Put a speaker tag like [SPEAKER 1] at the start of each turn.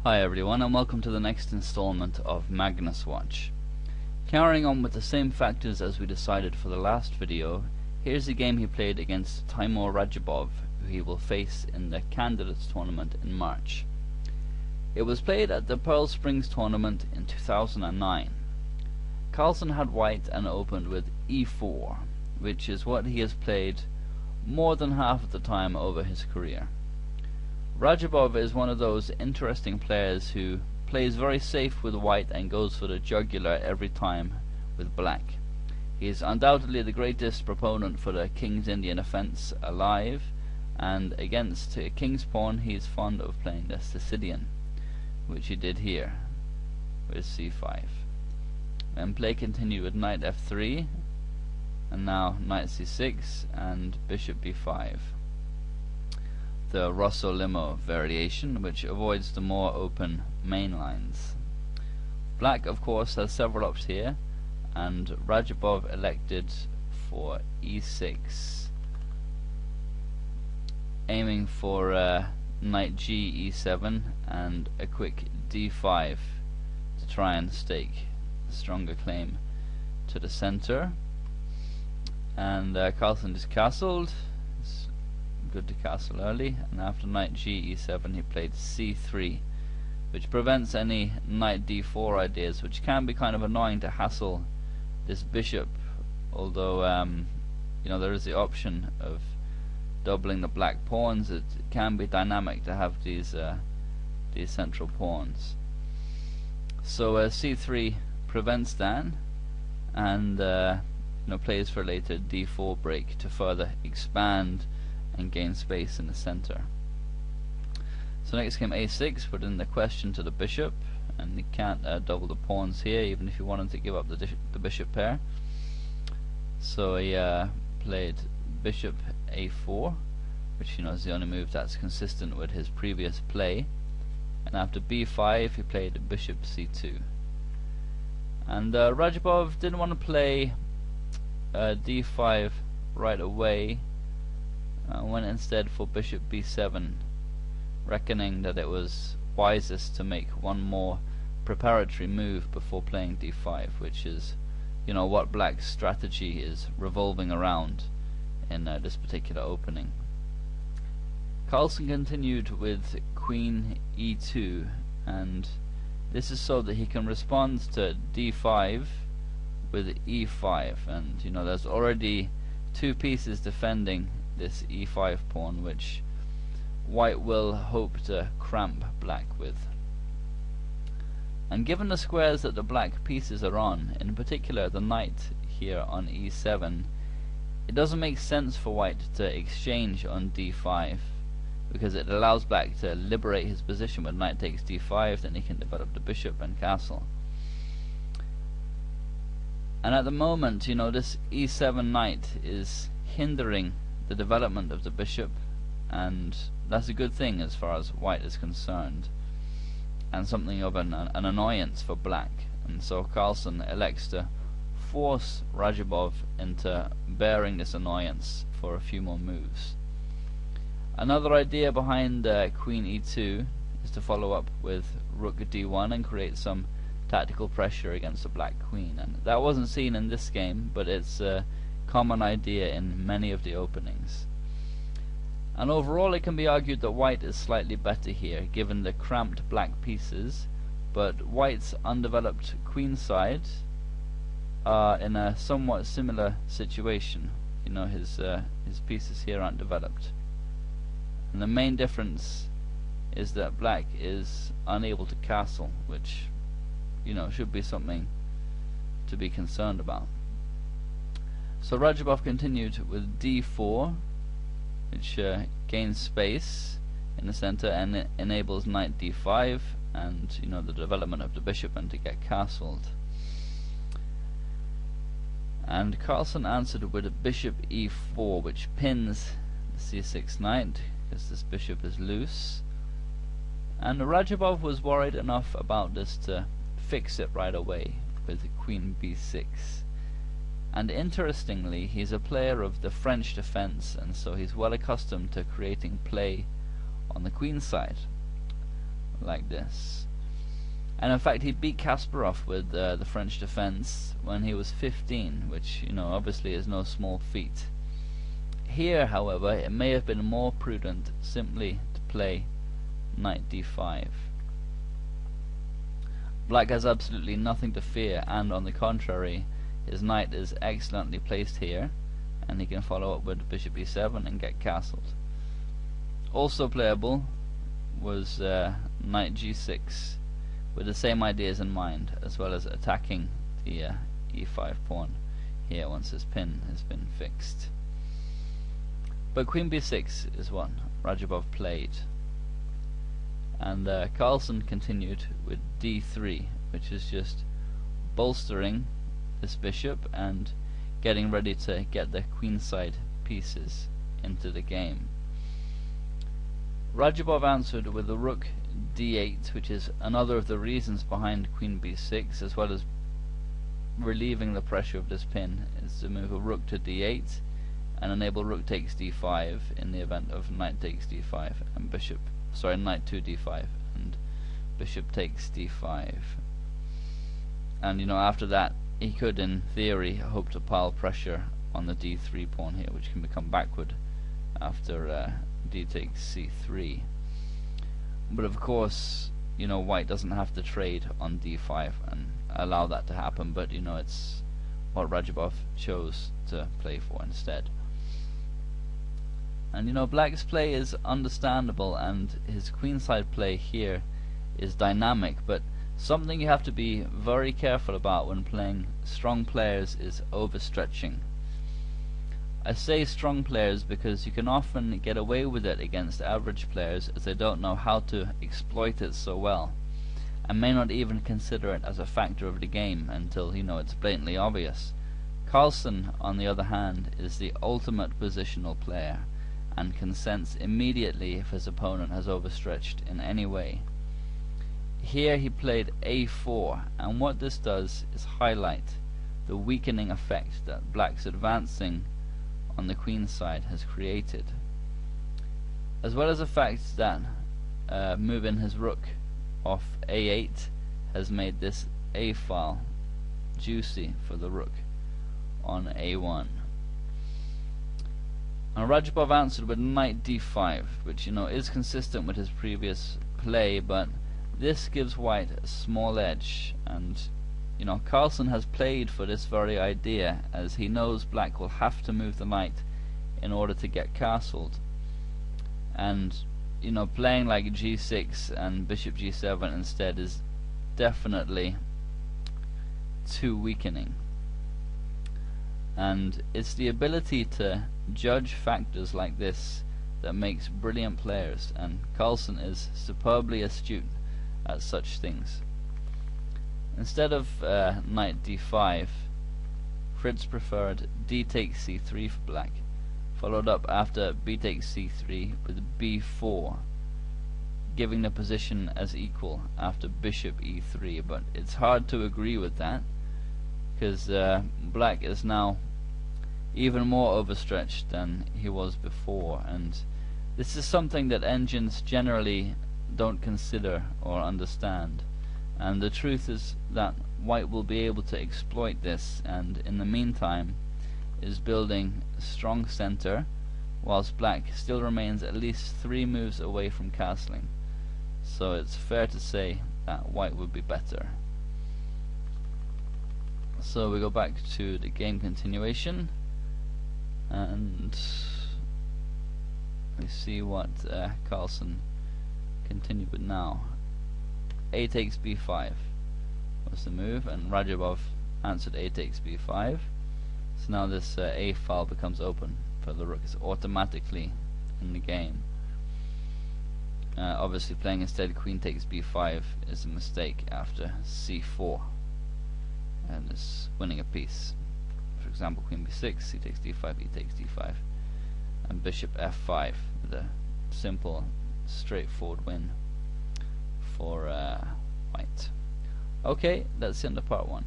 [SPEAKER 1] Hi everyone, and welcome to the next installment of Magnus Watch. Carrying on with the same factors as we decided for the last video, here's the game he played against Teimour Radjabov, who he will face in the Candidates Tournament in March. It was played at the Pearl Springs Tournament in 2009. Carlsen had white and opened with e4, which is what he has played more than half of the time over his career. Radjabov is one of those interesting players who plays very safe with white and goes for the jugular every time with black. He is undoubtedly the greatest proponent for the King's Indian offence alive, and against King's Pawn he is fond of playing the Sicilian, which he did here with c5. Then play continued with knight f3, and now knight c6 and bishop b5. The Rosso-Limo variation, which avoids the more open main lines. Black, of course, has several ups here, and Radjabov elected for e6, aiming for knight g e7 and a quick d5 to try and stake a stronger claim to the center. And Carlsen just castled. Good to castle early, and after knight g e7 he played c3, which prevents any knight d4 ideas, which can be kind of annoying to hassle this bishop, although there is the option of doubling the black pawns. It can be dynamic to have these central pawns. So c3 prevents that, and plays for later d4 break to further expand and gain space in the center. So next came a6, put in the question to the bishop, and you can't double the pawns here even if you wanted to give up the bishop pair. So he played bishop a4, which is the only move that's consistent with his previous play, and after b5 he played bishop c2. And Radjabov didn't want to play d5 right away, went instead for bishop b7, reckoning that it was wisest to make one more preparatory move before playing d5, which is what black's strategy is revolving around in this particular opening. Carlsen continued with queen e2, and this is so that he can respond to d5 with e5, and there's already two pieces defending this e5 pawn, which white will hope to cramp black with. And given the squares that the black pieces are on, in particular the knight here on e7, it doesn't make sense for white to exchange on d5, because it allows black to liberate his position. When knight takes d5, then he can develop the bishop and castle. And at the moment, this e7 knight is hindering the development of the bishop, and that's a good thing as far as white is concerned, and something of an annoyance for black. And so Carlsen elects to force Radjabov into bearing this annoyance for a few more moves. Another idea behind queen e2 is to follow up with rook d1 and create some tactical pressure against the black queen, and that wasn't seen in this game, but it's common idea in many of the openings. And overall it can be argued that white is slightly better here given the cramped black pieces, but white's undeveloped queen side are in a somewhat similar situation. His pieces here aren't developed, and the main difference is that black is unable to castle, which should be something to be concerned about. So Radjabov continued with d4, which gains space in the center and enables knight d5 and the development of the bishop and to get castled. And Carlsen answered with bishop e4, which pins the c6 knight because this bishop is loose. And Radjabov was worried enough about this to fix it right away with queen b6. And interestingly, he's a player of the French defense, and so he's well accustomed to creating play on the queen side. like this. And in fact he beat Kasparov with the French defense when he was 15, which, you know, obviously is no small feat. Here, however, it may have been more prudent simply to play knight d5. Black has absolutely nothing to fear, and on the contrary, his knight is excellently placed here, and he can follow up with bishop e7 and get castled. Also playable was knight g6 with the same ideas in mind, as well as attacking the e5 pawn here once his pin has been fixed. But queen b6 is what Radjabov played, and Carlsen continued with d3, which is just bolstering this bishop and getting ready to get the queenside pieces into the game. Radjabov answered with the rook d8, which is another of the reasons behind queen b6, as well as relieving the pressure of this pin, is to move a rook to d8 and enable rook takes d5 in the event of knight takes d5 and knight to d5 and bishop takes d5. And, you know, after that he could in theory hope to pile pressure on the d3 pawn here, which can become backward after d takes c3. But of course, you know, white doesn't have to trade on d5 and allow that to happen, but, you know, it's what Radjabov chose to play for instead. And, you know, black's play is understandable, and his queenside play here is dynamic, but something you have to be very careful about when playing strong players is overstretching. I say strong players because you can often get away with it against average players, as they don't know how to exploit it so well, and may not even consider it as a factor of the game until, you know, it's blatantly obvious. Carlsen, on the other hand, is the ultimate positional player, and can sense immediately if his opponent has overstretched in any way. Here he played a4, and what this does is highlight the weakening effect that black's advancing on the queen side has created, as well as the fact that moving his rook off a8 has made this a file juicy for the rook on a1. And Radjabov answered with knight d5, which, you know, is consistent with his previous play, but this gives white a small edge, and, you know, Carlsen has played for this very idea, as he knows black will have to move the knight in order to get castled. And, you know, playing like g6 and bishop g7 instead is definitely too weakening. And it's the ability to judge factors like this that makes brilliant players, and Carlsen is superbly astute at such things. Instead of knight d5, Fritz preferred d takes c3 for black, followed up after b takes c3 with b4, giving the position as equal after bishop e3. But it's hard to agree with that, because black is now even more overstretched than he was before, and this is something that engines generally don't consider or understand. And the truth is that white will be able to exploit this, and in the meantime is building a strong center, whilst black still remains at least 3 moves away from castling. So it's fair to say that white would be better. So we go back to the game continuation, and we see what Carlsen continued with now. A takes b5 was the move, and Radjabov answered a takes b5. So now this a file becomes open for the rook. It's automatically in the game. Obviously playing instead queen takes b5 is a mistake after c4, and is winning a piece. For example, queen b6, c takes d5, e takes d5, and bishop f5 with a simple straightforward win for white. Okay, that's the end of part 1.